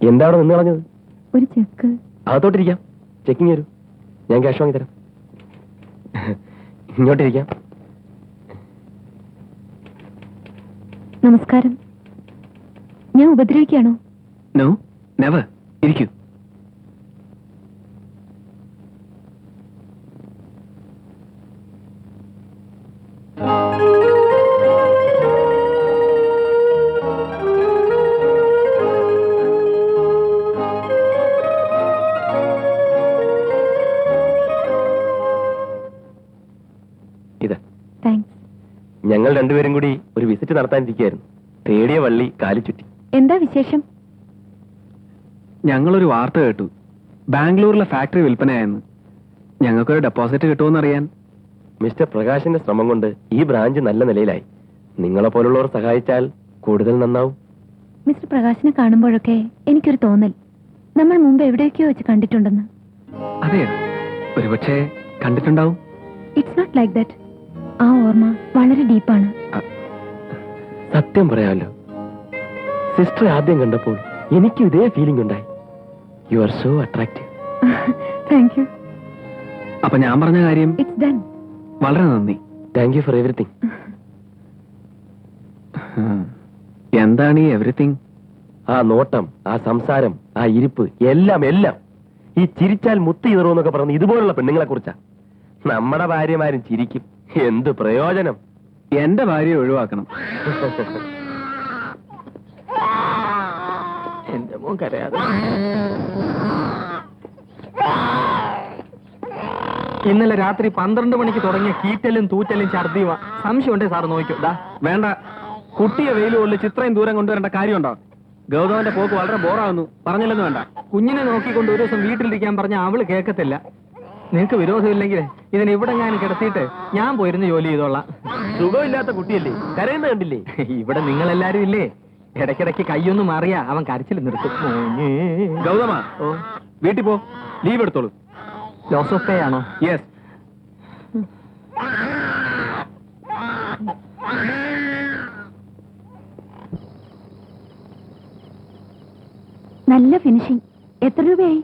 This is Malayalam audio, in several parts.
എന്താ അവിടെ നിന്ന് കളഞ്ഞത്? ഒരു ചെക്ക്. അകത്തോട്ടിരിക്കാം. ചെക്കിങ് വരൂ, ഞാൻ ക്യാഷ് വാങ്ങി തരാം. ഇങ്ങോട്ടിരിക്കാം. നമസ്കാരം. ഞാൻ ഉപദ്രവിക്കാണോ? No, never. ഇരിക്കൂ. ഞങ്ങൾ രണ്ടുപേരും കൂടി ഒരു വിസിറ്റ് നടത്താനിരിക്കുകയായിരുന്നു. തേടിയ വള്ളി കാലി ചുറ്റി. എന്താ വിശേഷം? ഞങ്ങളൊരു വാർത്ത കേട്ടു, ബാംഗ്ലൂരിലെ ഫാക്ടറി വിൽപ്പനയായെന്ന്. ഞങ്ങൾക്കൊരു ഡെപ്പോസിറ്റ് കിട്ടുമെന്നറിയാൻ. മിസ്റ്റർ പ്രകാശിന്റെ ശ്രമം കൊണ്ട് ഈ ബ്രാഞ്ച് നല്ല നിലയിലായി. നിങ്ങളെ പോലുള്ളവർ സഹായിച്ചാൽ കൂടുതൽ നന്നാവും. മിസ്റ്റർ പ്രകാശിനെ കാണുമ്പോഴൊക്കെ എനിക്കൊരു തോന്നൽ, നമ്മൾ മുമ്പ് എവിടെയൊക്കെയോ വെച്ച് കണ്ടിട്ടുണ്ടെന്ന്. അതെയോ? ഒരുപക്ഷെ കണ്ടിട്ടുണ്ടാവും. It's not like that. ആ ഓർമ്മ വളരെ ഡീപ്പാണ്. സത്യം പറയാമല്ലോ, സിസ്റ്റർ ആദ്യം കണ്ടപ്പോൾ എനിക്കും ഇതേ ഫീലിംഗ് ഉണ്ടായി. You are so attractive. Thank you. അപ്പൊ ഞാൻ പറഞ്ഞ കാര്യം ഇറ്റ്സ് ഡൺ. വളരെ നന്ദി. Thank you for everything. എന്താണ് ഈ എവറിത്തിങ്? ആ നോട്ടം, ആ സംസാരം, ആ ഇരിപ്പ്, എല്ലാം എല്ലാം. ഈ ചിരിച്ചാൽ മുത്തി ഇതറൂന്നൊക്കെ പറഞ്ഞ് ഇതുപോലുള്ള പെണ്ണുങ്ങളെ കുറിച്ചാ. നമ്മുടെ ഭാര്യമാരും ചിരിക്കും, എന്ത് പ്രയോജനം? എന്റെ ഭാര്യയെ ഒഴിവാക്കണം. എന്റെ മോൻ കരയാതെ. ഇന്നലെ രാത്രി 12 മണിക്ക് തുടങ്ങിയ കീറ്റലും തൂറ്റലും ഛർദിയുവാ. സംശയമുണ്ടേ സാറ് നോക്കൂ. വേണ്ട, കുട്ടിയെ വെയിൽ കൊണ്ട് ചിത്രയും ദൂരം കൊണ്ടുവരേണ്ട കാര്യമുണ്ടോ? ഗൗതമന്റെ പോക്ക് വളരെ ബോറാവുന്നു. പറഞ്ഞില്ലെന്ന് വേണ്ട. കുഞ്ഞിനെ നോക്കിക്കൊണ്ട് ഒരു ദിവസം വീട്ടിലിരിക്കാൻ പറഞ്ഞ അവള് കേൾക്കത്തില്ല. നിനക്ക് വിരോധമില്ലെങ്കിൽ ഇതിന് ഇവിടെ ഞാൻ കിടത്തിയിട്ട് ഞാൻ പോയിരുന്ന് ജോലി ചെയ്തോളാം. സുഖമില്ലാത്ത കുട്ടിയല്ലേ, കരയുന്ന കണ്ടില്ലേ? ഇവിടെ നിങ്ങളെല്ലാരും ഇല്ലേ, ഇടയ്ക്കിടയ്ക്ക് കൈയൊന്നും മാറിയാ അവൻ കരച്ചിൽ നിർത്തും. ഗൗതമ, വീട്ടിൽ പോ, ലീവ് എടുത്തോളൂ. ലോസ് ഓഫ് പേ ആണോ? യെസ്. നല്ല ഫിനിഷിംഗ്. എത്ര രൂപയായി?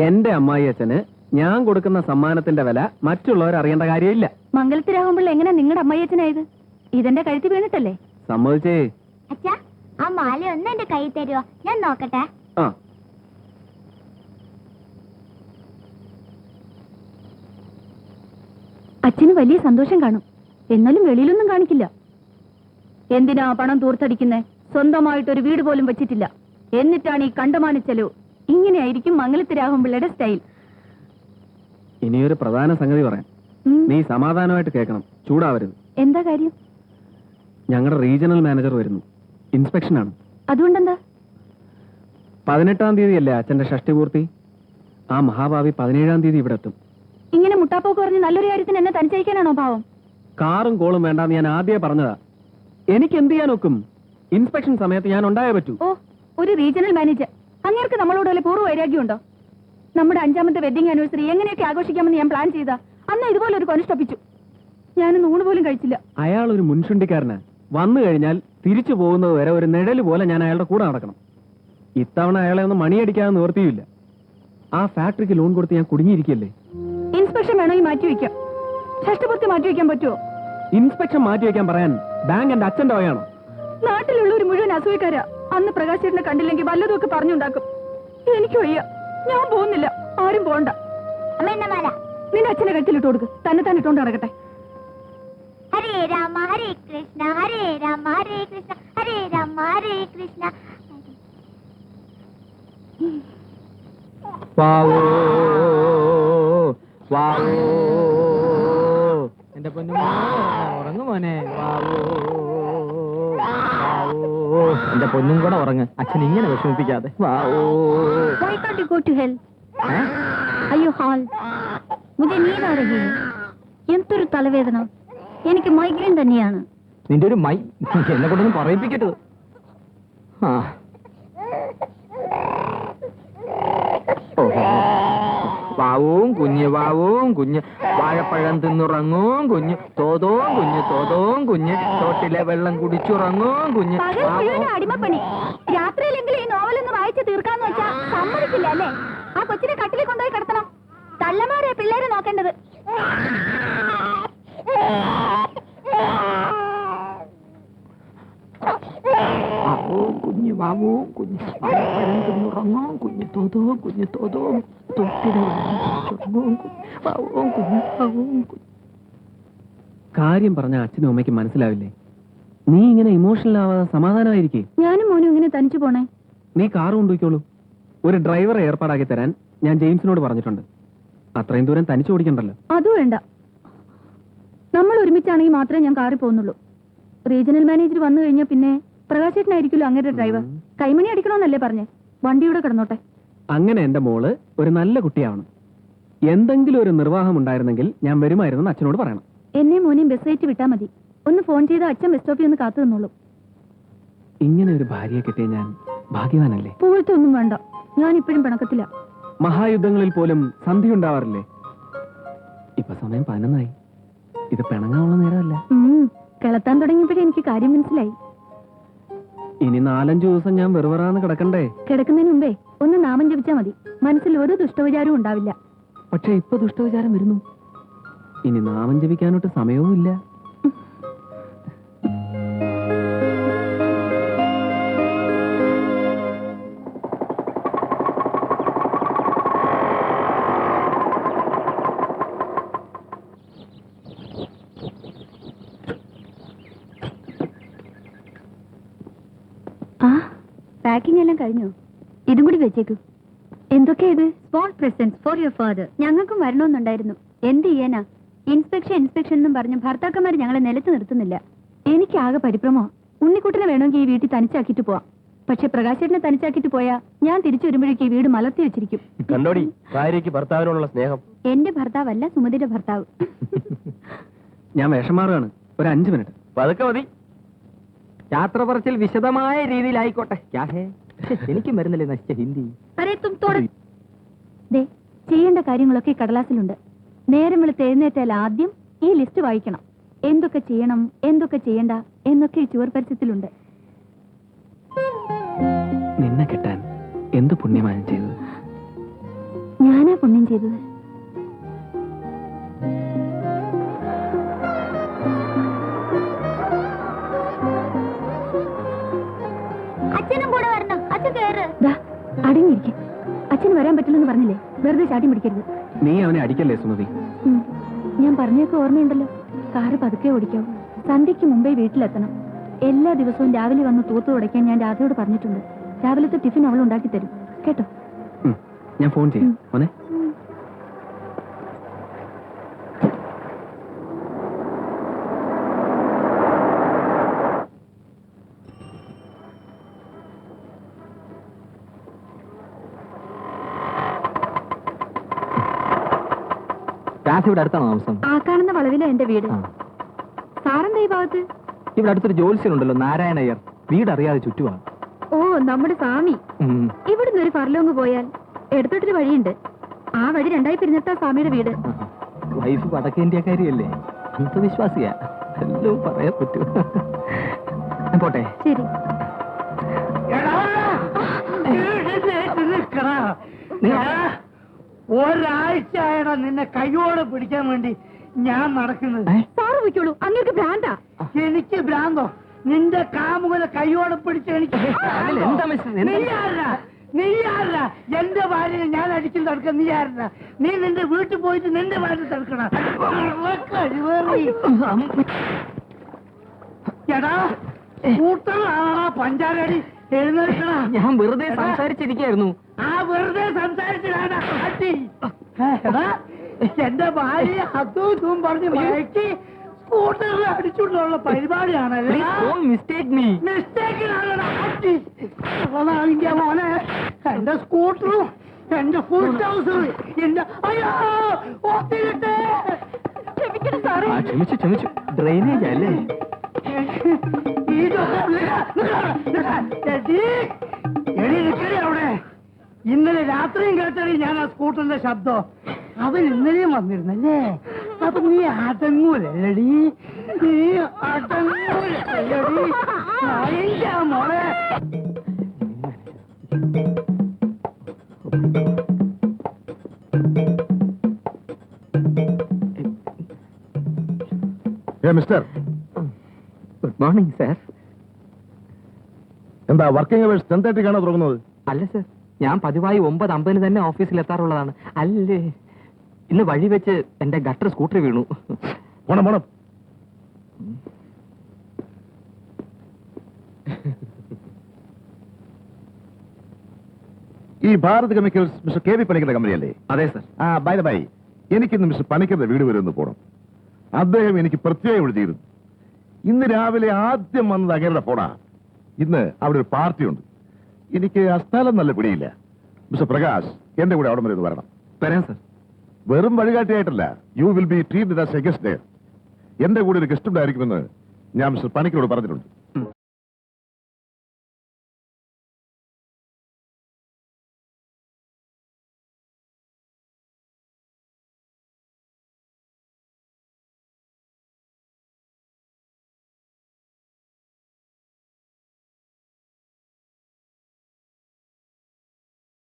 എന്റെ അമ്മായി അച്ഛന് ഞാൻ കൊടുക്കുന്ന സമ്മാനത്തിന്റെ വില മറ്റുള്ളവർ അറിയേണ്ട കാര്യമില്ല. മംഗലത്തിലാകുമ്പോൾ എങ്ങനെ നിങ്ങളുടെ അമ്മയച്ചനായത്? ഇതെന്റെ കഴുത്തി വീണിട്ടല്ലേ? സമ്മതിച്ചേ. അച്ഛാ, ആ മാല ഒന്ന് എന്റെ കൈ തരുമോ? ഞാൻ നോക്കട്ടെ. ആ, അച്ഛന് വലിയ സന്തോഷം കാണും, എന്നാലും വെളിയിലൊന്നും കാണിക്കില്ല. എന്തിനാ പണം തൂർത്തടിക്കുന്നേ? സ്വന്തമായിട്ടൊരു വീട് പോലും വെച്ചിട്ടില്ല. എന്നിട്ടാണ് ഈ കണ്ടമാനിച്ചലോ. ഇങ്ങനെയായിരിക്കും മംഗലത്തിരാകുമ്പിള്ളയുടെ സ്റ്റൈൽ. ഇനിയൊരു പ്രധാന സംഗതി പറയാം. നീ സമാധാനമായിട്ട് കേൾക്കണം, ചൂടാവരുത്. എന്താ കാര്യം? ഞങ്ങളുടെ റീജിയണൽ മാനേജർ വരുന്നു, ഇൻസ്പെക്ഷനാണ്. അതുകൊണ്ടെന്താ? 18-ാം തീയതിയല്ലേ അച്ഛന്റെ ഷഷ്ടിപൂർത്തി? ആ മഹാഭാവി 17-ാം തീയതി ഇവിടെ എത്തും. ഇങ്ങനെ മുട്ടാപ്പോക്ക് പറഞ്ഞ് നല്ലൊരു കാര്യത്തിന് എന്നെ തനിച്ചയക്കാനാണോ ഭാവം? കാറും കോളും വേണ്ടാന്ന് ഞാൻ ആദ്യമേ പറഞ്ഞതാ. എനിക്ക് എന്ത് ചെയ്യാൻ ഒക്കും? ഇൻസ്പെക്ഷൻ സമയത്ത് ഞാൻ ഉണ്ടായേ പറ്റൂ. ഓ, ഒരു റീജിയണൽ മാനേജർ. അങ്ങേർക്ക് നമ്മളോട് വല്ല പൂർവ്വ വൈരാഗ്യമുണ്ടോ? നമ്മുടെ 5ാമത്തെ വെഡിങ് ആനിവേഴ്സറി എങ്ങനെയൊക്കെ ആഘോഷിക്കാമെന്ന് ഞാൻ പ്ലാൻ ചെയ്താ അന്ന് ഇതുപോലെ ഒരു കൊനിഷ്ടപ്പിച്ചു. ഞാനൊന്ന് ഊണ് പോലും കഴിച്ചില്ല. അയാൾ ഒരു മുൻഷുണ്ടിക്കാരന്. വന്നു കഴിഞ്ഞാൽ തിരിച്ചു പോകുന്നത് വരെ ഒരു നിഴല് പോലെ ഞാൻ അയാളുടെ കൂടെ നടക്കണം. ഇത്തവണ അയാളെ ഒന്ന് മണിയടിക്കാതെ നിവർത്തിയില്ല. ആ ഫാക്ടറിക്ക് ലോൺ കൊടുത്ത് ഞാൻ കുടുങ്ങിയിരിക്കല്ലേ. ഇൻസ്പെക്ഷൻ വേണമെങ്കിൽ മാറ്റിവെക്കാം. ഷഷ്ടിപൂർത്തി മാറ്റിവെക്കാൻ പറ്റുമോ? ഇൻസ്പെക്ഷൻ മാറ്റിവെക്കാൻ പറയാൻ ബാങ്ക് എന്റെ അച്ഛൻ്റെ വകയാണോ? നാട്ടിലുള്ള ഒരു മുഴുവൻ അസൂയക്കാരാ. അന്ന് പ്രകാശേട്ടനെ കണ്ടില്ലെങ്കിൽ വല്ലതും ഒക്കെ പറഞ്ഞുണ്ടാക്കും. എനിക്ക് വയ്യ, ഞാൻ പോകുന്നില്ല. ആരും പോകണ്ട. അമ്മ എന്നെ മാല. നിന്റെ അച്ഛനെ കഴുത്തിലിട്ട് കൊടുക്ക്, തന്നെ തന്നെ ഇട്ടോണ്ട് നടക്കട്ടെ. ഹരേ രാമ ഹരേ കൃഷ്ണ, ഹരേ രാമ ഹരേ കൃഷ്ണ, ഹരേ രാമ ഹരേ കൃഷ്ണ. വാവോ വാവോ എന്റെ പൊന്നു ഉറങ്ങു മോനെ. വാവോ വാവോ എന്റെ പൊന്നും കൂടെ ഉറങ്ങ്. അച്ഛൻ ഇങ്ങനെ വിഷമിപ്പിക്കാതെ. വാവോ. Why can't you go to hell? അയ്യോ ഹാൾ, മുझे नींद आ रही है. എന്തൊരു തലവേദന. എനിക്ക് മൈഗ്രെയിൻ തന്നെയാണ്. നിന്റെ ഒരു മൈ എന്നെ കൊണ്ടൊന്നും പറയിപ്പിക്കരുത്. ആ വാവും കുഞ്ഞ്, വാവും കുഞ്ഞ്, വാഴപ്പഴം തിന്നുറങ്ങും കുഞ്ഞ്, തോതോം കുഞ്ഞ്, തോതോം കുഞ്ഞ്, തോട്ടിലെ വെള്ളം കുടിച്ചുറങ്ങും കുഞ്ഞ്. അടിമപ്പണി. രാത്രിയിലെങ്കിലും ഈ നോവലൊന്ന് വായിച്ചു പ്രസവിച്ച് തീർക്കാന്ന് വെച്ചാ സമ്മതിക്കില്ല അല്ലേ? ആ കൊച്ചിനെ കട്ടിലിൽ കൊണ്ടുപോയി കിടത്തണം. തള്ളമാരെ പിള്ളേരെ നോക്കേണ്ടത്. കുഞ്ഞു ബാബു, കുഞ്ഞു കുഞ്ഞുറങ്ങോ, കുഞ്ഞു തോതോ, കുഞ്ഞു തോതോ, കാര്യം പറഞ്ഞ അച്ഛനും അമ്മയ്ക്ക് മനസ്സിലാവില്ലേ? നീ ഇങ്ങനെ ഇമോഷണൽ ആവാതെ സമാധാനമായിരിക്കേ. ഞാനും മോനും ഇങ്ങനെ തനിച്ചു പോണേ. നീ കാറ് കൊണ്ടുപോയിക്കോളൂ. ഒരു ഡ്രൈവറെ ഏർപ്പാടാക്കി തരാൻ ഞാൻ ജെയിംസിനോട് പറഞ്ഞിട്ടുണ്ട്. അത്രയും ദൂരം തനിച്ചു ഓടിക്കണ്ടല്ലോ. അതും വേണ്ട. നമ്മൾ ഒരുമിച്ചാണെങ്കിൽ മാത്രമേ ഞാൻ കാറിൽ പോകുന്നുള്ളൂ. റീജിയണൽ മാനേജർ വന്നു കഴിഞ്ഞാൽ പിന്നെ പ്രകാശേട്ടനായിരിക്കുമല്ലോ അങ്ങനെ ഡ്രൈവർ. കൈമണി അടിക്കണമെന്നല്ലേ പറഞ്ഞേ? വണ്ടിയുടെ കിടന്നോട്ടെ. അങ്ങനെ എന്റെ മോള് ഒരു നല്ല കുട്ടിയാവണം. എന്തെങ്കിലും ഒരു നിർവാഹം ഉണ്ടായിരുന്നെങ്കിൽ ഞാൻ വരുമായിരുന്നു അച്ഛനോട് പറയണം. എന്നെ മോനെയും ബസ് കയറ്റി വിട്ടാൽ മതി. ഒന്ന് ഫോൺ ചെയ്ത് അച്ഛൻ ബസ് സ്റ്റോപ്പിൽ ഒന്ന് കാത്തു നിന്നോളൂ. ഇങ്ങനെ ഒരു ഭാര്യയെ കിട്ടിയ ഞാൻ ഭാഗ്യവാനല്ലേ? പോയിട്ട് ഒന്നും വേണ്ട. ഞാൻ ഇപ്പോഴും പിണക്കത്തില്ല. മഹായുദ്ധങ്ങളിൽ പോലും സന്ധി ഉണ്ടാവാറില്ലേ? ഇപ്പൊ സമയം 11 ഇത് പിണങ്ങാനുള്ള നേരമല്ല. കിളത്താൻ തുടങ്ങിയപ്പോഴേ എനിക്ക് കാര്യം മനസ്സിലായി. ഇനി 4-5 ദിവസം ഞാൻ വെറുതെ കിടക്കണ്ടേ? കിടക്കുന്നതിന് മുമ്പേ ഒന്ന് നാമം ജപിച്ചാൽ മതി. മനസ്സിൽ ഒരു ദുഷ്ടവിചാരവും ഉണ്ടാവില്ല. പക്ഷെ ഇപ്പൊ ദുഷ്ടവിചാരം വരുന്നു. ഇനി നാമം ജപിക്കാനോട്ട് സമയവും ഇല്ല. പാക്കിംഗ് എല്ലാം കഴിഞ്ഞോ? ഇതും കൂടി വെച്ചേക്കൂ. എന്തൊക്കെയാ ഇത്? Small presents for your father. ഞങ്ങൾക്കും വരണമെന്നുണ്ടായിരുന്നു. എന്ത് ചെയ്യാനാ? ഇൻസ്പെക്ഷൻ എന്നും പറഞ്ഞ് ഭർത്താക്കന്മാർ ഞങ്ങളെ നിലത്ത് നിർത്തുന്നില്ല. എനിക്കാകെ പരിഭ്രമോ. ഉണ്ണിക്കുട്ടനെ വേണമെങ്കിൽ ഈ വീട്ടിൽ തനിച്ചാക്കിയിട്ട് പോവാം. പക്ഷെ പ്രകാശേട്ടനെ തനിച്ചാക്കിയിട്ട് പോയാ ഞാൻ തിരിച്ചു വരുമ്പോഴേക്ക് ഈ വീട് മലർത്തി വെച്ചിരിക്കും. കണ്ടോടി ഭാര്യയ്ക്ക് ഭർത്താവിനോടുള്ള സ്നേഹം. എന്റെ ഭർത്താവല്ല, സുമതിയുടെ ഭർത്താവ്. ഞാൻ വേഷം മാറുകയാണ്. ഒരു 5 മിനിറ്റ്. പതുക്കെ മതി. യാത്ര പറച്ചിൽ വിശദമായ രീതിയിലായിക്കോട്ടെ. എനിക്കും വരുന്നില്ലേ നശിച്ച ഹിന്ദി. ചെയ്യേണ്ട കാര്യങ്ങളൊക്കെ കടലാസിലുണ്ട്. നേരം വെളുത്ത് എഴുന്നേറ്റാൽ ആദ്യം ഈ ലിസ്റ്റ് വായിക്കണം. എന്തൊക്കെ ചെയ്യണം, എന്തൊക്കെ ചെയ്യണ്ട എന്നൊക്കെ ഈ ചുവർ പരസ്യത്തിലുണ്ട്. നിന്നെ കിട്ടാൻ എന്ത് പുണ്യമാണ് ചെയ്തത്? ഞാനാ പുണ്യം ചെയ്തത്. അച്ഛനും കൂടെ വരണം. അച്ഛൻ കേറ്. അടങ്ങിയിരിക്കും. അച്ഛന് വരാൻ പറ്റില്ലെന്ന് പറഞ്ഞില്ലേ? വെറുതെ ചാട്ടി പിടിക്കരുത്. നീ അവനെ അടിക്കല്ലേ സുമതി? ഞാൻ പറഞ്ഞൊക്കെ ഓർമ്മയുണ്ടല്ലോ. കാറ് പതുക്കെ ഓടിക്കാവൂ. സന്ധ്യയ്ക്ക് മുമ്പേ വീട്ടിലെത്തണം. എല്ലാ ദിവസവും രാവിലെ വന്ന് തൂത്തു തുടയ്ക്കാൻ ഞാൻ രാധയോട് പറഞ്ഞിട്ടുണ്ട്. രാവിലത്തെ ടിഫിൻ അവൾ ഉണ്ടാക്കി തരും കേട്ടോ. ഞാൻ ഫോൺ ചെയ്യാം. മോനെ ഇവിടെ അടുത്താണോ താമസം? ആ കാണുന്ന വളവില എന്റെ വീട്. സാറെന്താ ഈ ഭാഗത്ത്? ഇവിടെ അടുത്തൊരു ജോത്സ്യനുണ്ടല്ലോ, നാരായണയ്യർ. വീടറിയാതെ ചുറ്റുമാണ്. ഓ, നമ്മുടെ സ്വാമി. ഇവിടുന്ന് ഒരു ഫർലോങ് പോയാൽ എടുത്തോട്ടൊരു വഴിയുണ്ട്. ആ വഴി 2 പിരിഞ്ഞിട്ടാ സ്വാമിയുടെ വീട്. വൈഫ് വടക്കേ ഇന്ത്യക്കാരിയല്ലേ? അന്ധവിശ്വാസിയാ. എല്ലാം പറയാൻ പറ്റൂ. പോട്ടെ. ശരി. ഒരാഴ്ചയായടാ നിന്നെ കൈയോടെ പിടിക്കാൻ വേണ്ടി ഞാൻ നടക്കുന്നത്. സാറ് പോയിക്കോളൂ. അങ്ങേക്ക് ഭ്രാന്താ. എനിക്ക് ഭ്രാന്തോ? നിന്റെ കാമുകനെ കൈയോടെ പിടിച്ച എനിക്ക് നീ ആരാ? എന്റെ ഭാര്യനെ ഞാൻ അടിച്ചു തടുക്ക. നീ ആരാ? നീ നിന്റെ വീട്ടിൽ പോയിട്ട് നിന്റെ ഭാര്യ തടുക്കണ. എടാ കൂട്ടറാണാ പഞ്ചാരടി. എഴുന്നേൽക്കണ. ഞാൻ വെറുതെ സംസാരിച്ചിരിക്കായിരുന്നു. ആ വെറുതെ സംസാരിച്ചിടാനാ അടി. എന്റെ ഭാര്യ അതും പറഞ്ഞ് മയക്കി സ്കൂട്ടറിൽ അടിച്ചുകൊണ്ടുള്ള പരിപാടിയാണല്ലേ? മിസ്റ്റേക്കിനാണ് മോനെ. എന്റെ സ്കൂട്ടറും എന്റെ ഫുൾ ട്രൗസറും എന്റെ ക്ഷമിച്ചു. ഡ്രെയിനേജ് അല്ലേ? അവിടെ ഇന്നലെ രാത്രിയും കേട്ടടി ഞാൻ ആ സ്കൂട്ടറിന്റെ ശബ്ദം. അവൻ ഇന്നലെയും വന്നിരുന്നല്ലേ? അപ്പൊ നീ അടങ്ങൂലടി. നീ അടങ്ങൂലടി മോളെ. Mister, good morning sir. എന്താ വർക്കിംഗ് അവേഴ്സ് 10:30 തുടങ്ങുന്നത്? അല്ല സർ, ഞാൻ പതിവായി 9:50 തന്നെ ഓഫീസിൽ എത്താറുള്ളതാണ്. അല്ലേ, ഇന്ന് വഴി വെച്ച് എന്റെ ഗട്ടർ സ്കൂട്ടർ വീണു. പോണം പോണം. ഈ Bharat chemicals mister K V പണിക്കരുടെ കമ്പനിയല്ലേ? അതെ സർ. ബൈ ദ ബൈ, എനിക്കിന്ന് മിസ്റ്റർ പണിക്കരുടെ വീട് വരെ ഒന്ന് പോകണം. അദ്ദേഹം എനിക്ക് പ്രത്യേകം എഴുതിയിരുന്നു. ഇന്ന് രാവിലെ ആദ്യം വന്നത് അങ്ങേരുടെ ഫോണാ. ഇന്ന് അവിടെ ഒരു പാർട്ടിയുണ്ട്. എനിക്ക് ആ സ്ഥലം നല്ല പിടിയില്ല. മിസ്റ്റർ പ്രകാശ് എന്റെ കൂടെ അവിടെ വരെ ഒന്ന് വരണം. വരാം സർ. വെറും വഴികാട്ടിയായിട്ടല്ല, you will be treated as a guest. എന്റെ കൂടെ ഒരു ഗസ്റ്റ് ഉണ്ടായിരിക്കുമെന്ന് ഞാൻ മിസ്റ്റർ പണിക്കരോട് പറഞ്ഞിട്ടുണ്ട്.